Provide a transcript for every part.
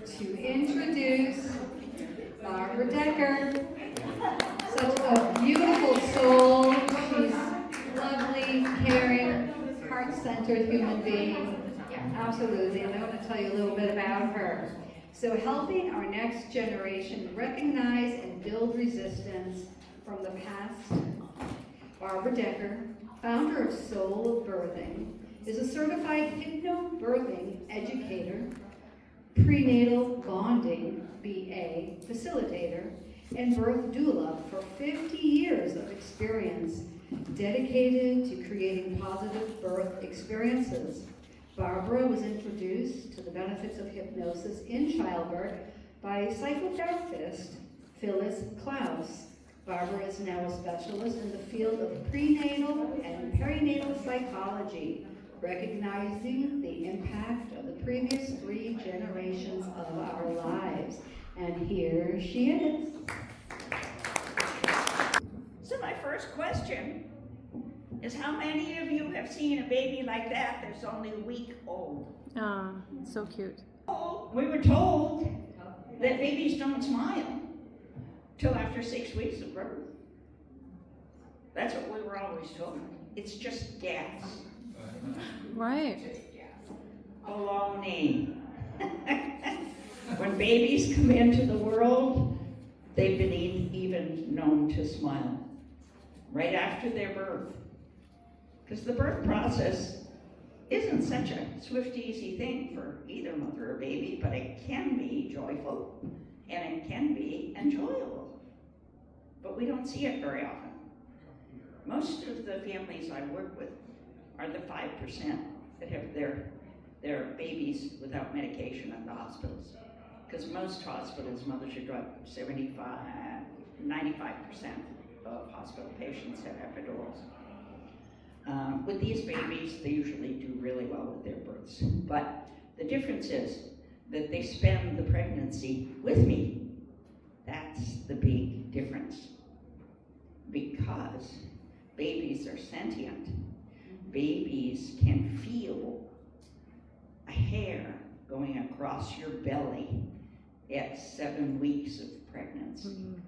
to introduce Barbara Decker. Such a beautiful soul. She's lovely, caring, heart-centered human being. Yeah, absolutely. And I want to tell you a little bit about her. So helping our next generation recognize and build resistance from the past, Barbara Decker, founder of Soul of Birthing, is a certified hypnobirthing educator, prenatal bonding BA facilitator, and birth doula for 50 years of experience dedicated to creating positive birth experiences. Barbara was introduced to the benefits of hypnosis in childbirth by psychotherapist Phyllis Klaus. Barbara is now a specialist in the field of prenatal and perinatal psychology, recognizing the impact of the previous 3 generations of our lives. And here she is. So my first question is, how many of you have seen a baby like that that's only a week old? Ah, so cute. We were told that babies don't smile till after 6 weeks of birth. That's what we were always told. It's just gas. Right. Baloney. When babies come into the world, they've been even known to smile right after their birth. Because the birth process isn't such a swift, easy thing for either mother or baby, but it can be joyful and it can be enjoyable. But we don't see it very often. Most of the families I work with are the 5% that have their babies without medication at the hospitals. Because most hospitals, mothers are drug, 95% of hospital patients have epidurals. With these babies, they usually do really well with their births. But the difference is that they spend the pregnancy with me. That's the big difference. Because babies are sentient. Babies can feel a hair going across your belly at 7 weeks of pregnancy. Mm-hmm.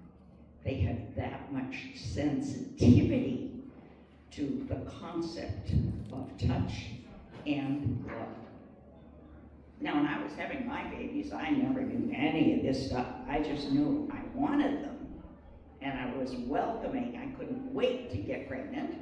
They have that much sensitivity to the concept of touch and love. Now, when I was having my babies, I never knew any of this stuff. I just knew I wanted them, and I was welcoming. I couldn't wait to get pregnant,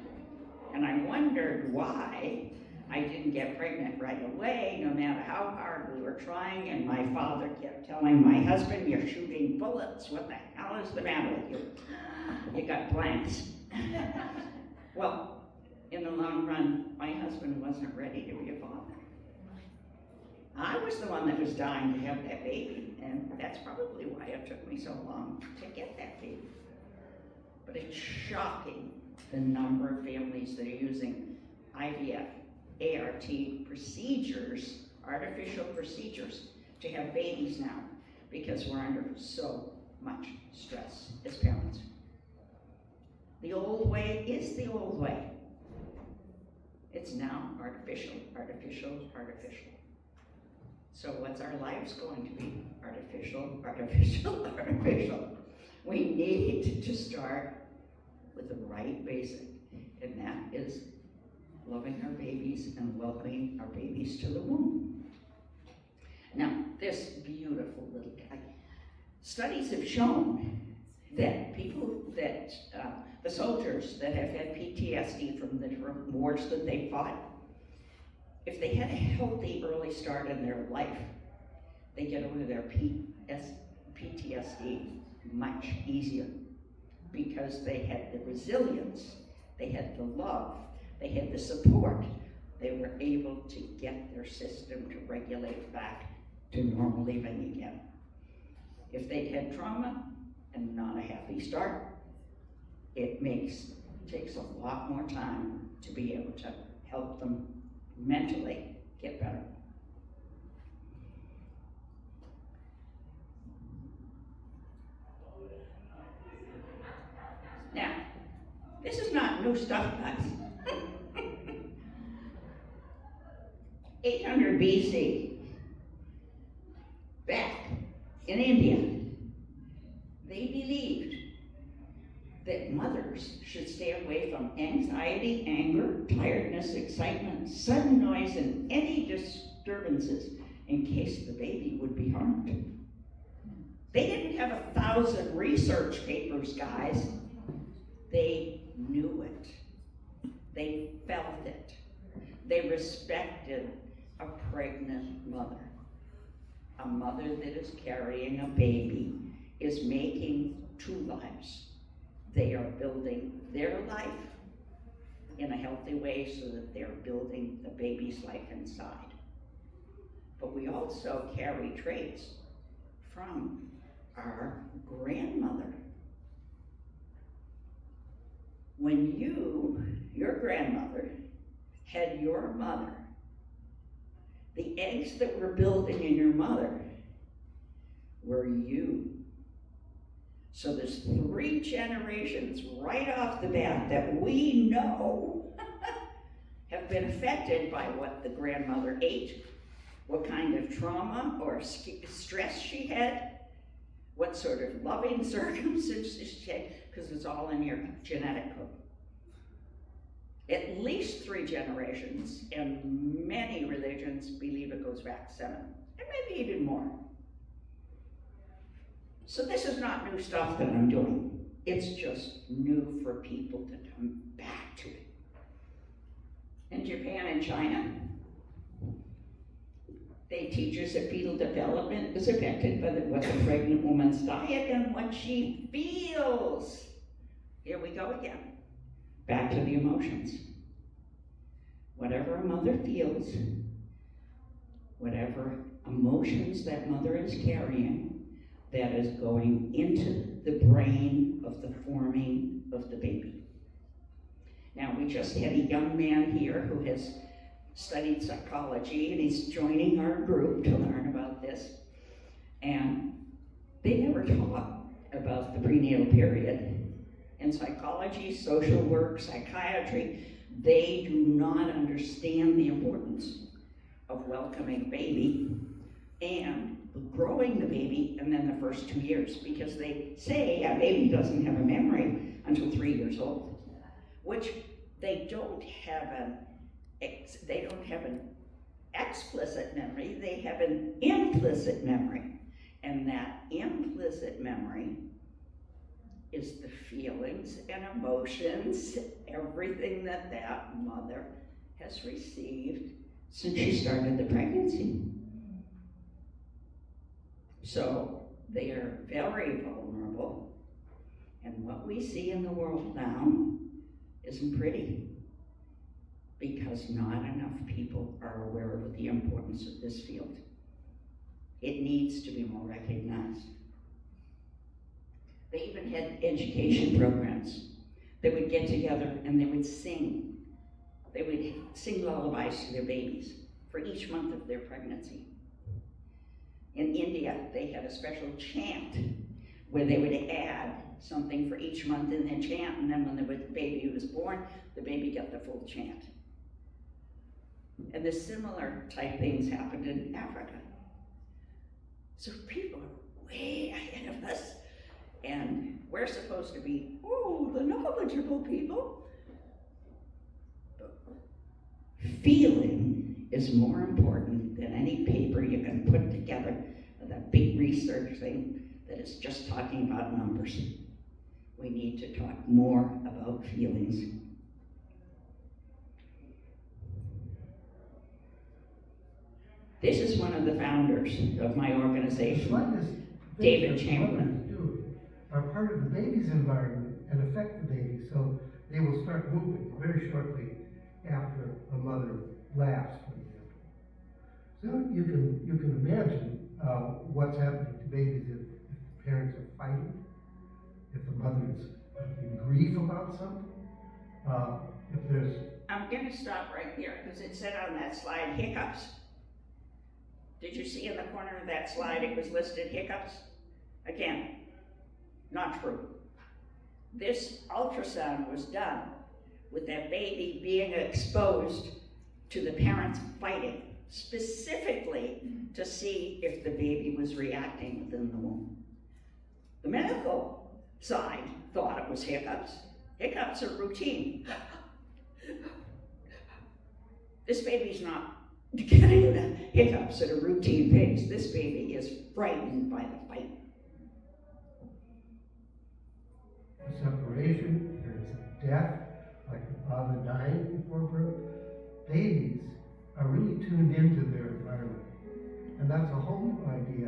and I wondered why I didn't get pregnant right away, no matter how hard we were trying, and my father kept telling my husband, "You're shooting bullets. What the hell is the matter with you? You got blanks." Well, in the long run, my husband wasn't ready to be a father. I was the one that was dying to have that baby, and that's probably why it took me so long to get that baby. But it's shocking the number of families that are using IVF, ART procedures, artificial procedures, to have babies now, because we're under so much stress as parents. The old way is the old way. It's now artificial, artificial, artificial. So what's our lives going to be? Artificial, artificial, artificial. We need to start with the right basic, and that is loving our babies and welcoming our babies to the womb. Now, this beautiful little guy. Studies have shown that the soldiers that have had PTSD from the different wars that they fought, if they had a healthy early start in their life, they get over their PTSD much easier, because they had the resilience, they had the love, they had the support. They were able to get their system to regulate back to normal living again. If they'd had trauma and not a happy start, it takes a lot more time to be able to help them mentally get better. Now, this is not new stuff, guys. 800 BC, back In India, they believed that mothers should stay away from anxiety, anger, tiredness, excitement, sudden noise, and any disturbances in case the baby would be harmed. They didn't have 1,000 research papers, guys. They knew it. They felt it. They respected a pregnant mother. A mother that is carrying a baby is making two lives. They are building their life in a healthy way so that they're building the baby's life inside. But we also carry traits from our grandmother. When your grandmother, had your mother, the eggs that were building in your mother were you. So there's 3 generations right off the bat that we know have been affected by what the grandmother ate, what kind of trauma or stress she had, what sort of loving circumstances she had, because it's all in your genetic code. At least 3 generations, and many religions believe it goes back 7, and maybe even more. So this is not new stuff that I'm doing. It's just new for people to come back to it. In Japan and China, they teach us that fetal development is affected by what the pregnant woman's diet and what she feels. Here we go again. Back to the emotions. Whatever a mother feels, whatever emotions that mother is carrying, that is going into the brain of the forming of the baby. Now, we just had a young man here who has studied psychology, and he's joining our group to learn about this. And they never taught about the prenatal period. In psychology, social work, psychiatry, they do not understand the importance of welcoming a baby and growing the baby, and then the first 2 years, because they say a baby doesn't have a memory until 3 years old, which they don't have an explicit memory, they have an implicit memory. And that implicit memory is the feelings and emotions, everything that mother has received since she started the pregnancy. So they are very vulnerable, and what we see in the world now isn't pretty, because not enough people are aware of the importance of this field. It needs to be more recognized. They even had education programs. They would get together and they would sing. They would sing lullabies to their babies for each month of their pregnancy. In India, they had a special chant where they would add something for each month in their chant, and then when the baby was born, the baby got the full chant. And the similar type things happened in Africa. So people are way ahead of us, and we're supposed to be, the knowledgeable people. But feeling is more important than any paper you can put together with a big research thing that is just talking about numbers. We need to talk more about feelings. This is one of the founders of my organization, David Chamberlain. Are part of the baby's environment and affect the baby, so they will start moving very shortly after a mother laughs, for example. So you can imagine what's happening to babies if parents are fighting, if the mother is in grief about something, if there's... I'm going to stop right here because it said on that slide hiccups. Did you see in the corner of that slide it was listed hiccups? Again, not true. This ultrasound was done with that baby being exposed to the parents fighting specifically to see if the baby was reacting within the womb. The medical side thought it was hiccups. Hiccups are routine. This baby's not getting the hiccups at a routine pace. This baby is frightened by the fight. A separation, there's death, like the father dying before birth. Babies are really tuned into their environment. And that's a whole idea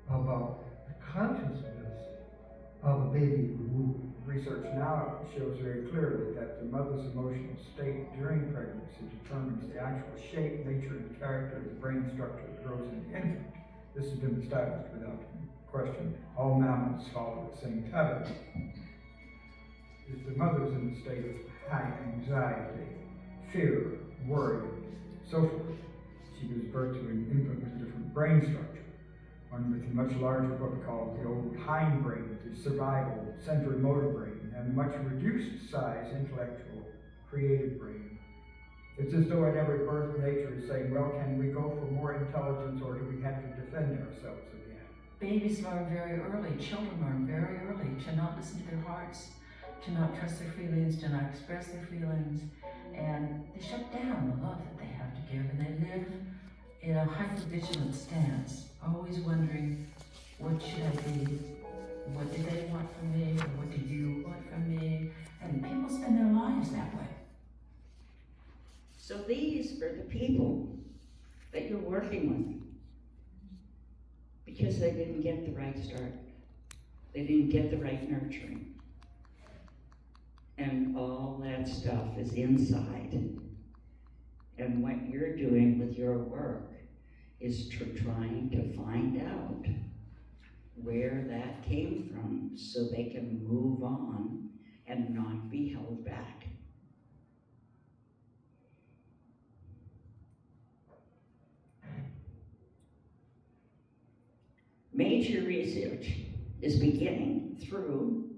about the consciousness of a baby in the womb. Research now shows very clearly that the mother's emotional state during pregnancy determines the actual shape, nature, and character of the brain structure that grows in the infant. This has been established without question. All mammals follow the same pattern. If the mother is in a state of high anxiety, fear, worry, so forth, she gives birth to an infant with a different brain structure. One with a much larger, what we call the old hindbrain, the survival, sensory motor brain, and much reduced size, intellectual, creative brain. It's as though at every birth nature is saying, well, can we go for more intelligence or do we have to defend ourselves again? Babies learn very early, children learn very early to not listen to their hearts, to not trust their feelings, to not express their feelings, and they shut down the love that they have to give, and they live in a hypervigilant stance, always wondering, what should I be? What do they want from me? Or what do you want from me? And people spend their lives that way. So these are the people that you're working with because they didn't get the right start. They didn't get the right nurturing. And all that stuff is inside. And what you're doing with your work is trying to find out where that came from so they can move on and not be held back. Major research is beginning through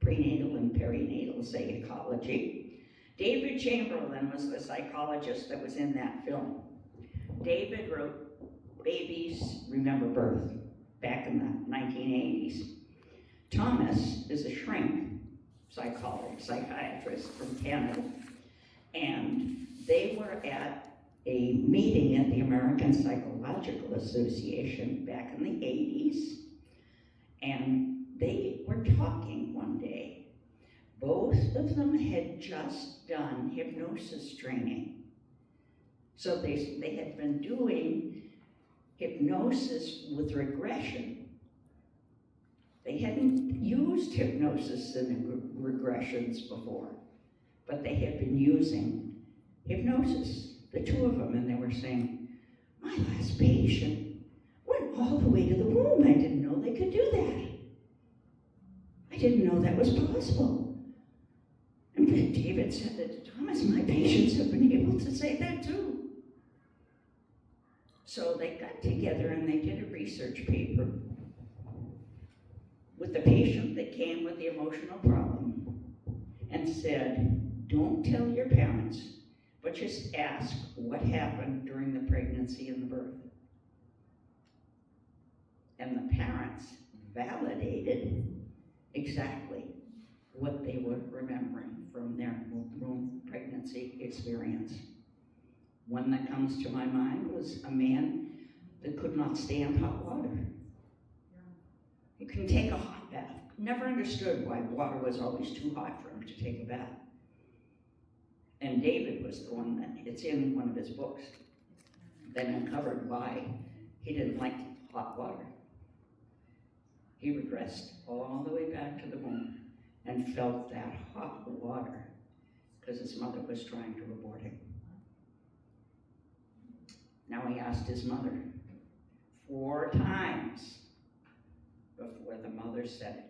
prenatal and perinatal psychology. David Chamberlain was the psychologist that was in that film. David wrote Babies Remember Birth back in the 1980s. Thomas is a shrink psychiatrist from Canada, and they were at a meeting at the American Psychological Association back in the 80s, and they were talking one day. Both of them had just done hypnosis training. So they had been doing hypnosis with regression. They hadn't used hypnosis in regressions before, but they had been using hypnosis, the two of them, and they were saying, my last patient went all the way to the womb. I didn't know they could do that. I didn't know that was possible. And David said that to Thomas, my patients have been able to say that too. So they got together and they did a research paper with the patient that came with the emotional problem and said, don't tell your parents, but just ask what happened during the pregnancy and the birth. And the parents validated exactly what they were remembering from their womb pregnancy experience. One that comes to my mind was a man that could not stand hot water. He couldn't take a hot bath. Never understood why water was always too hot for him to take a bath. And David was the one that, it's in one of his books, that uncovered why he didn't like hot water. He regressed all the way back to the womb and felt that hot water because his mother was trying to abort him. Now he asked his mother 4 times before the mother said,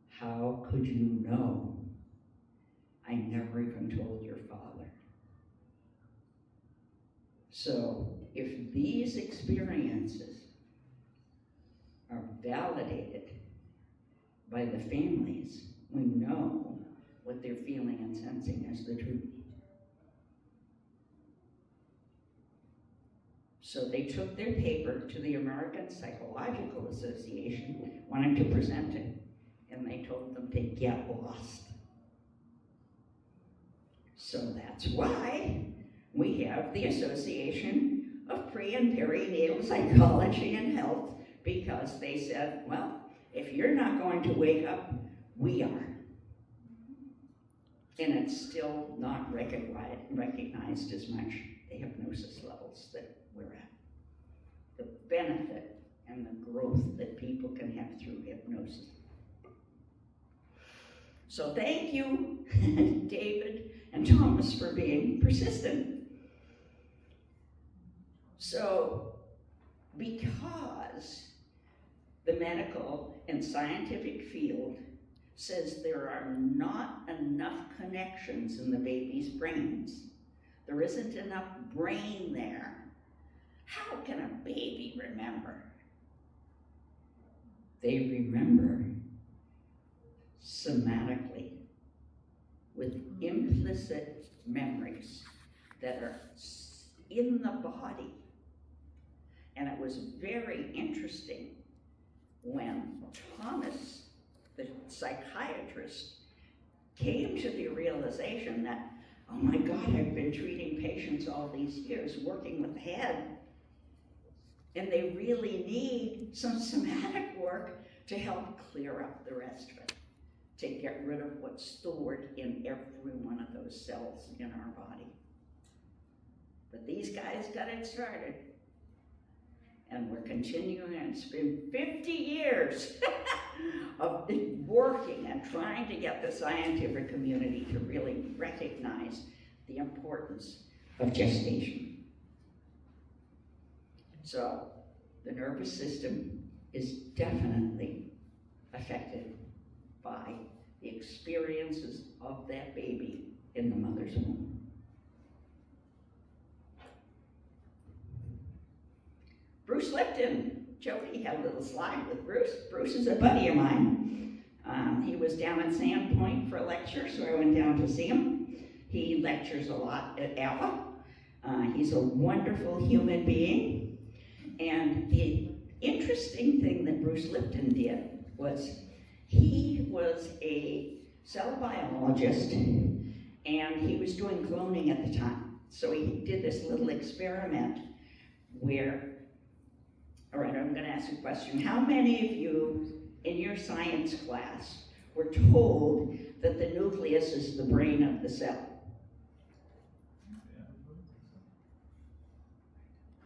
how could you know? I never even told your father. So if these experiences are validated by the families, we know what they're feeling and sensing as the truth. So they took their paper to the American Psychological Association, wanted to present it, and they told them to get lost. So that's why we have the Association of Pre- and Perinatal Psychology and Health, because they said, well, if you're not going to wake up, we are. And it's still not recognized as much, the hypnosis levels that we're at. The benefit and the growth that people can have through hypnosis. So thank you, David and Thomas, for being persistent. So, because the medical and scientific field says there are not enough connections in the baby's brains, there isn't enough brain there, how can a baby remember? They remember somatically, with implicit memories that are in the body. And it was very interesting when Thomas, the psychiatrist, came to the realization that, oh my God, I've been treating patients all these years, working with the head, and they really need some somatic work to help clear up the rest of it, to get rid of what's stored in every one of those cells in our body. But these guys got it started, and we're continuing, and it's been 50 years of working and trying to get the scientific community to really recognize the importance of gestation. So the nervous system is definitely affected by the experiences of that baby in the mother's womb. Bruce Lipton, Jody had a little slide with Bruce. Bruce is a buddy of mine. He was down at Sandpoint for a lecture, so I went down to see him. He lectures a lot at ALA. He's a wonderful human being. And the interesting thing that Bruce Lipton did was he was a cell biologist, and he was doing cloning at the time. So he did this little experiment where, all right, I'm going to ask a question. How many of you in your science class were told that the nucleus is the brain of the cell?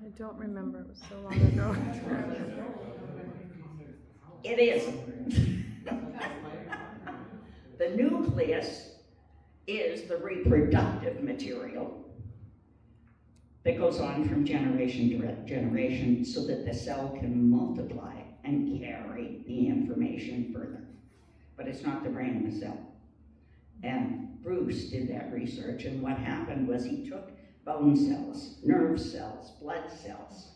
I don't remember. It was so long ago. It isn't. The nucleus is the reproductive material that goes on from generation to generation so that the cell can multiply and carry the information further. But it's not the brain of the cell. And Bruce did that research, and what happened was he took bone cells, nerve cells, blood cells,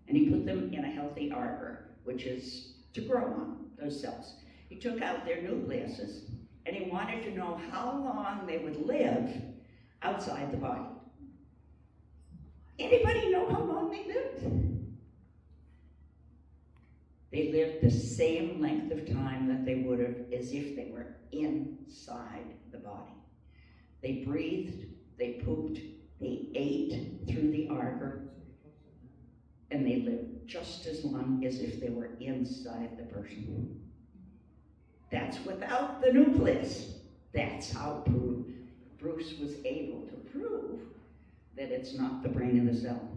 and he put them in a healthy arbor, which is to grow on, those cells. He took out their nucleuses, and he wanted to know how long they would live outside the body. Anybody know how long they lived? They lived the same length of time that they would have as if they were inside the body. They breathed, they pooped, they ate through the arbor, and they lived just as long as if they were inside the person. That's without the nucleus. That's how Bruce was able to prove that it's not the brain of the cell.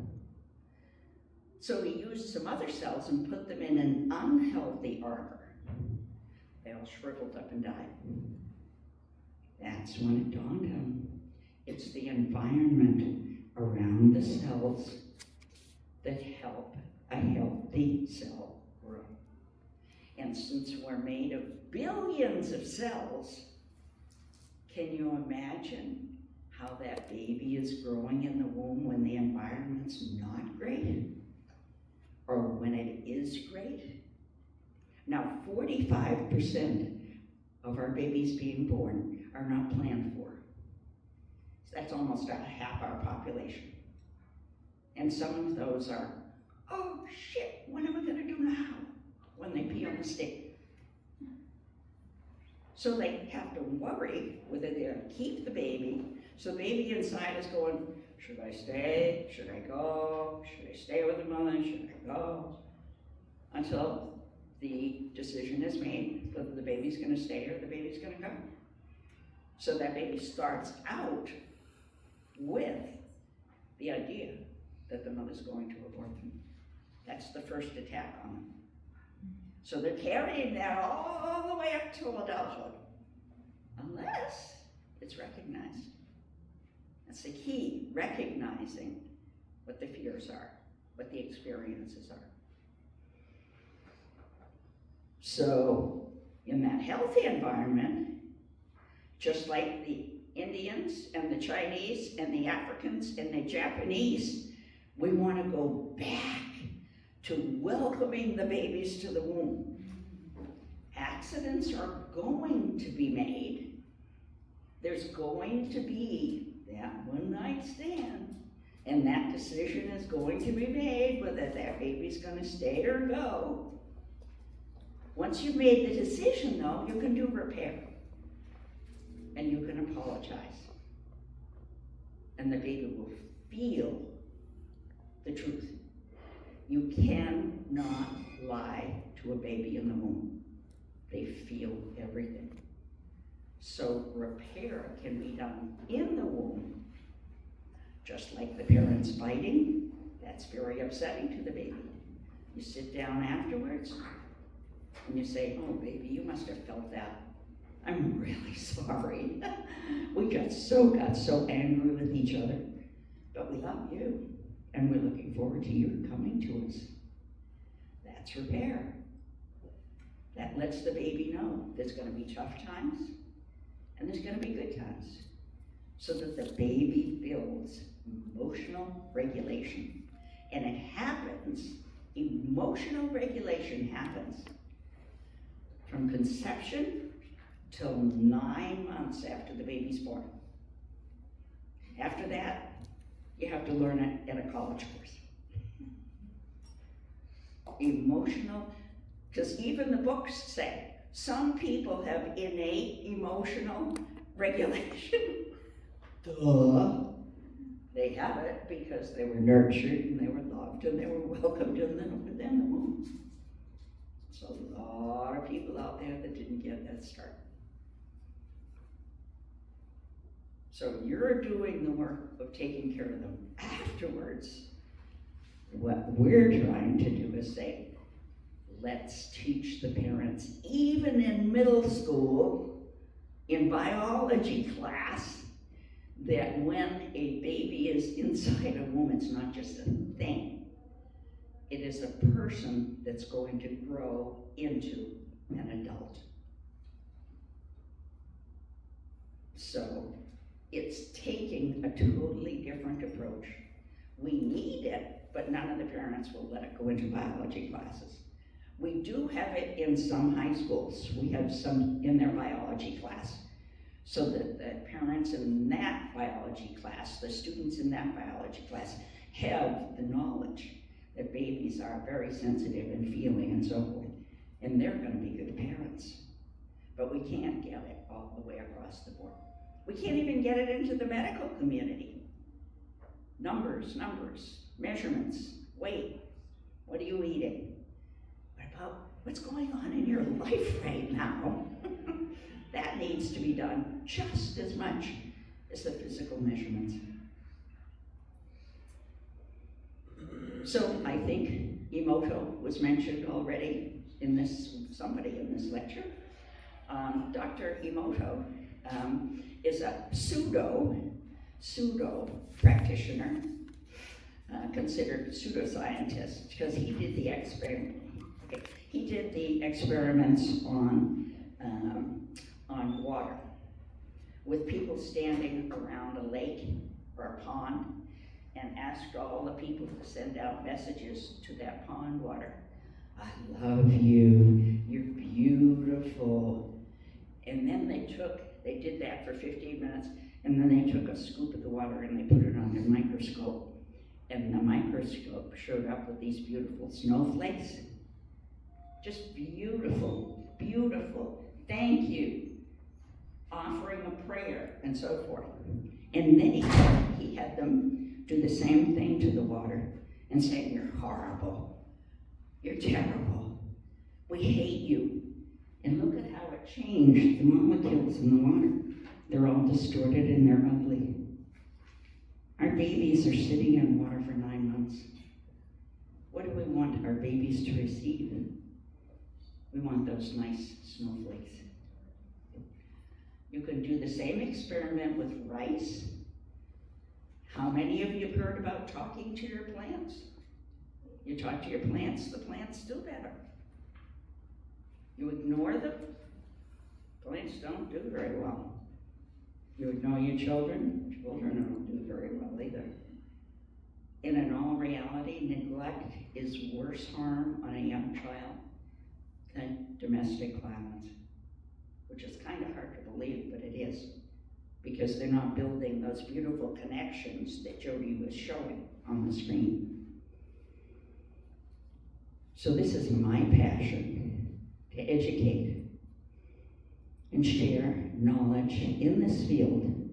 So he used some other cells and put them in an unhealthy arbor. They all shriveled up and died. That's when it dawned on him. It's the environment around the cells that help a healthy cell grow. And since we're made of billions of cells, can you imagine how that baby is growing in the womb when the environment's not great? Or when it is great? Now, 45% of our babies being born are not planned for. That's almost half our population. And some of those are, oh shit, what am I gonna do now? When they pee on the stick. So they have to worry whether they're gonna keep the baby. So the baby inside is going, should I stay? Should I go? Should I stay with the mother? Should I go? Until the decision is made whether the baby's gonna stay or the baby's gonna go. So that baby starts out with the idea that the mother's going to abort them. That's the first attack on them. So they're carrying that all the way up to adulthood, unless it's recognized. That's the key, recognizing what the fears are, what the experiences are. So in that healthy environment, just like the Indians and the Chinese and the Africans and the Japanese, we want to go back to welcoming the babies to the womb. Accidents are going to be made. There's going to be that one night stand, and that decision is going to be made whether that baby's going to stay or go. Once you've made the decision, though, you can do repair. And you can apologize. And the baby will feel the truth. You cannot lie to a baby in the womb. They feel everything. So repair can be done in the womb. Just like the parents fighting, that's very upsetting to the baby. You sit down afterwards and you say, oh baby, you must have felt that. I'm really sorry. We got so angry with each other, but we love you, and we're looking forward to you coming to us. That's repair. That lets the baby know there's going to be tough times, and there's going to be good times, so that the baby builds emotional regulation. And it happens, emotional regulation happens from conception till 9 months after the baby's born. After that, you have to learn it in a college course. Emotional, because even the books say, some people have innate emotional regulation. Duh. They have it because they were nurtured and they were loved and they were welcomed within the womb. So a lot of people out there that didn't get that start. So you're doing the work of taking care of them afterwards. What we're trying to do is say, let's teach the parents, even in middle school, in biology class, that when a baby is inside a womb, it's not just a thing. It is a person that's going to grow into an adult. So it's taking a totally different approach. We need it, but none of the parents will let it go into biology classes. We do have it in some high schools. We have some in their biology class, so that the parents in that biology class, the students in that biology class, have the knowledge that babies are very sensitive and feeling and so forth, and they're going to be good parents. But we can't get it all the way across the board. We can't even get it into the medical community. Numbers, measurements, weight. What are you eating? What about what's going on in your life right now? That needs to be done just as much as the physical measurements. So I think emoto was mentioned already in this, somebody in this lecture. Dr. Emoto is a pseudo practitioner, considered pseudoscientist, because he did the experiment. He did the experiments on water, with people standing around a lake or a pond, and asked all the people to send out messages to that pond water. I love you, you're beautiful. And then they did that for 15 minutes, and then they took a scoop of the water and they put it on their microscope. and the microscope showed up with these beautiful snowflakes. Just beautiful, beautiful. Thank you. Offering a prayer and so forth. And then he had them do the same thing to the water and say, "You're horrible. You're terrible. We hate you." And look at how it changed the molecules in the water. They're all distorted and they're ugly. Our babies are sitting in water for 9 months. What do we want our babies to receive? We want those nice snowflakes. You can do the same experiment with rice. How many of you have heard about talking to your plants? You talk to your plants, the plants do better. You ignore them, plants don't do very well. You ignore your children, children don't do very well either. And in all reality, neglect is worse harm on a young child than domestic violence, which is kind of hard to believe, but it is, because they're not building those beautiful connections that Jody was showing on the screen. So this is my passion, to educate and share knowledge in this field.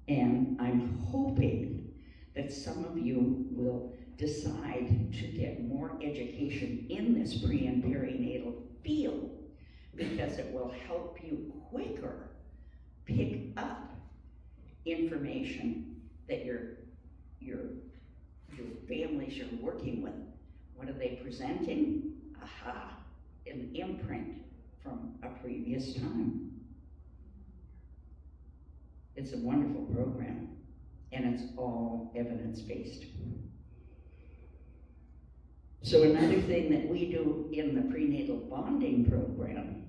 And I'm hoping that some of you will decide to get more education in this pre and perinatal field, because it will help you quicker pick up information that your families you're working with. What are they presenting? Aha, an imprint from a previous time. It's a wonderful program, and it's all evidence-based. So another thing that we do in the prenatal bonding program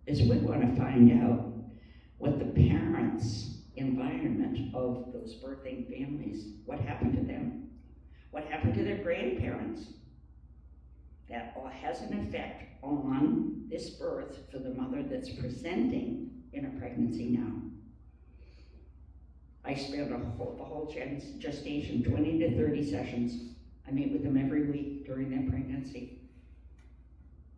is we want to find out what the parents' environment of those birthing families, what happened to them? What happened to their grandparents? That all has an effect on this birth for the mother that's presenting in a pregnancy now. I spend the whole gestation, 20 to 30 sessions. I meet with them every week during their pregnancy.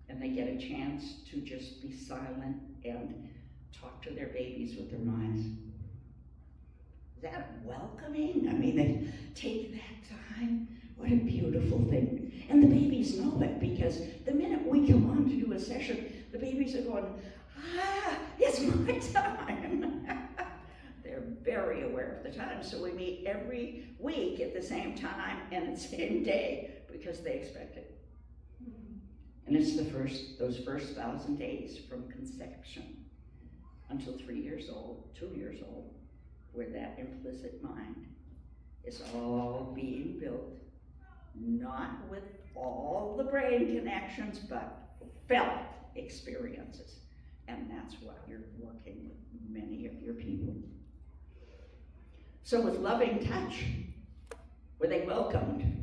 And they get a chance to just be silent and talk to their babies with their minds. Is that welcoming? I mean, they take that time. What a beautiful thing. And the babies know it, because the minute we come on to do a session, the babies are going, it's my time. They're very aware of the time. So we meet every week at the same time and the same day, because they expect it. And it's those first 1,000 days from conception until 3 years old, 2 years old, where that implicit mind is all being built, not with all the brain connections, but felt experiences. And that's what you're working with many of your people. So with loving touch, were they welcomed?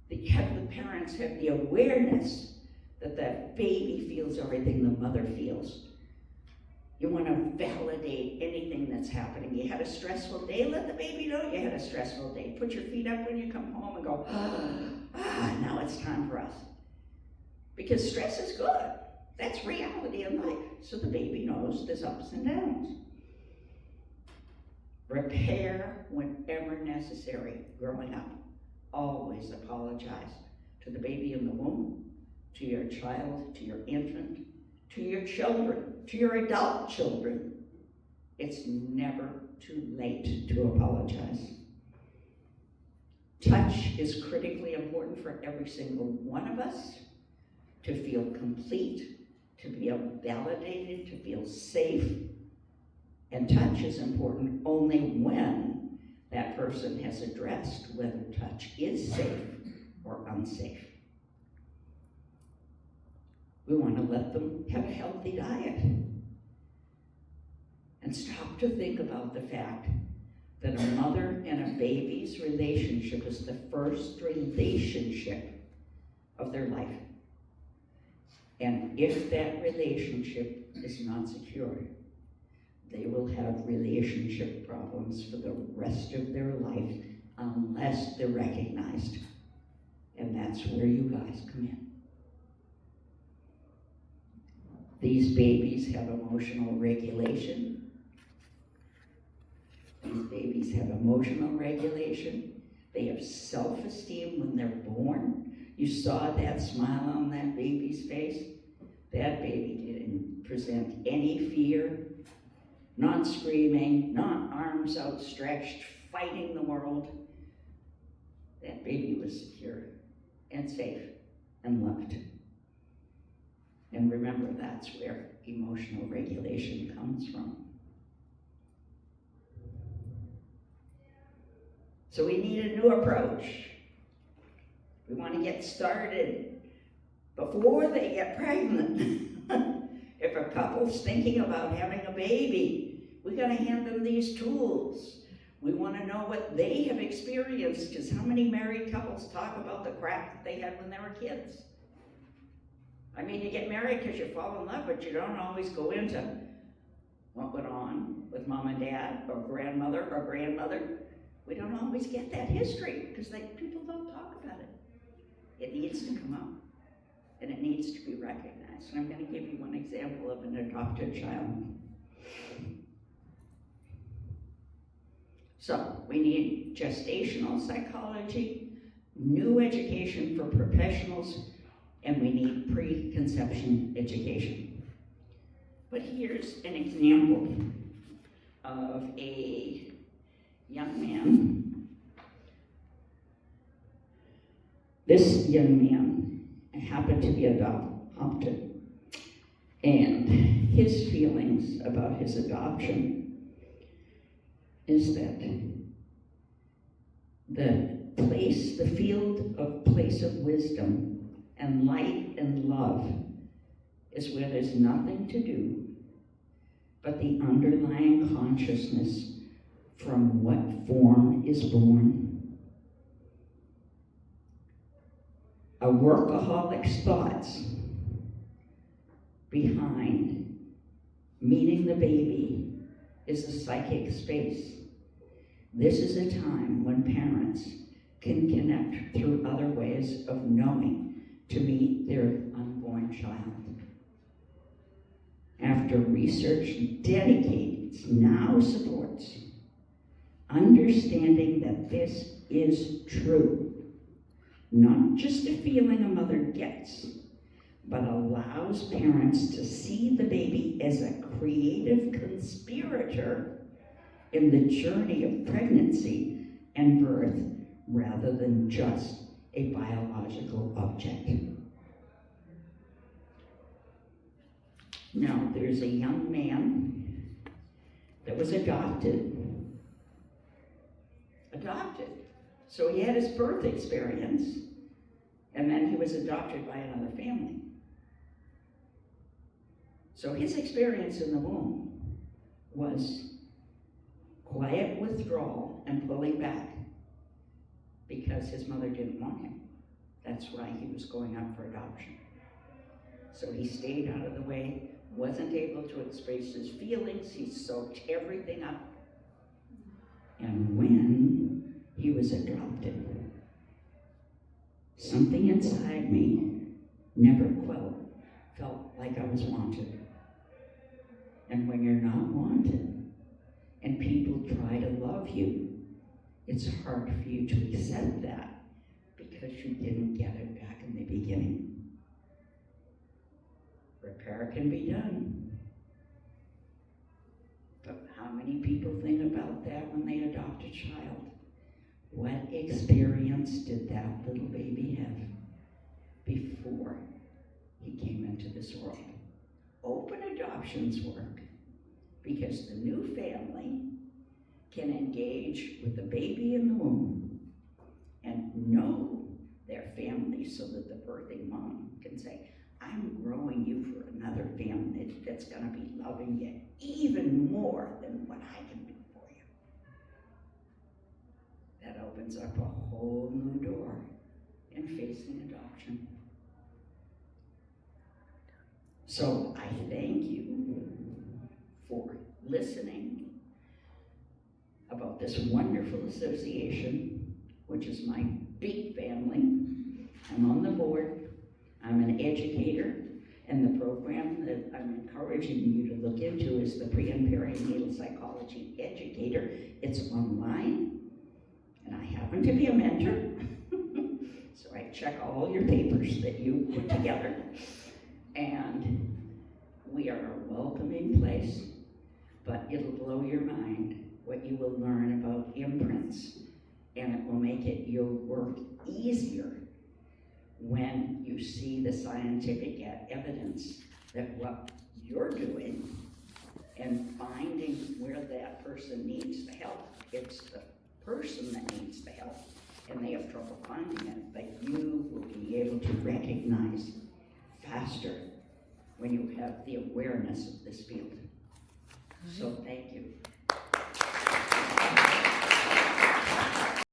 The parents have the awareness that the baby feels everything the mother feels. You want to validate anything that's happening. You had a stressful day, let the baby know you had a stressful day. Put your feet up when you come home and go, now it's time for us. Because stress is good. That's reality in life. So the baby knows there's ups and downs. Repair whenever necessary growing up. Always apologize to the baby in the womb, to your child, to your infant, to your children, to your adult children. It's never too late to apologize. Touch is critically important for every single one of us to feel complete, to be validated, to feel safe. And touch is important only when that person has addressed whether touch is safe or unsafe. We want to let them have a healthy diet. And stop to think about the fact that a mother and a baby's relationship is the first relationship of their life. And if that relationship is not secure, they will have relationship problems for the rest of their life unless they're recognized. And that's where you guys come in. These babies have emotional regulation. These babies have emotional regulation. They have self-esteem when they're born. You saw that smile on that baby's face. That baby didn't present any fear, not screaming, not arms outstretched, fighting the world. That baby was secure and safe and loved. And remember, that's where emotional regulation comes from. So we need a new approach. We want to get started before they get pregnant. If a couple's thinking about having a baby, we got to hand them these tools. We want to know what they have experienced, because how many married couples talk about the crap that they had when they were kids? I mean, you get married because you fall in love, but you don't always go into what went on with mom and dad or grandmother or grandmother. We don't always get that history because people don't talk about it. It needs to come up, and it needs to be recognized. And I'm going to give you one example of an adopted child. So we need gestational psychology, new education for professionals, and we need preconception education. But here's an example of a young man. This young man happened to be adopted, and his feelings about his adoption is that the field of place of wisdom and light and love is where there's nothing to do but the underlying consciousness from what form is born. A workaholic's thoughts behind meeting the baby is a psychic space. This is a time when parents can connect through other ways of knowing to meet their unborn child. After research dedicates now supports understanding that this is true, not just a feeling a mother gets, but allows parents to see the baby as a creative conspirator in the journey of pregnancy and birth rather than just a biological object. Now, there's a young man that was adopted. So he had his birth experience, and then he was adopted by another family. So his experience in the womb was quiet withdrawal and pulling back because his mother didn't want him. That's why he was going up for adoption. So he stayed out of the way, wasn't able to express his feelings, he soaked everything up. And when he was adopted, something inside me never felt like I was wanted. And when you're not wanted, and people try to love you, it's hard for you to accept that because you didn't get it back in the beginning. Repair can be done. But how many people think about that when they adopt a child? What experience did that little baby have before he came into this world? Open adoptions work because the new family can engage with the baby in the womb and know their family so that the birthing mom can say, I'm growing you for another family that's going to be loving you even more than what I can do for you. That opens up a whole new door in facing adoption. So I thank you for listening about this wonderful association which is my big family. I'm on the board. I'm an educator. And the program that I'm encouraging you to look into is the Pre and Perinatal Psychology Educator. It's online, and I happen to be a mentor. So I check all your papers that you put together. And we are a welcoming place, but it'll blow your mind what you will learn about imprints, and it will make it your work easier when you see the scientific evidence that what you're doing and finding where that person needs the help. It's the person that needs the help, and they have trouble finding it, but you will be able to recognize faster when you have the awareness of this field. So thank you.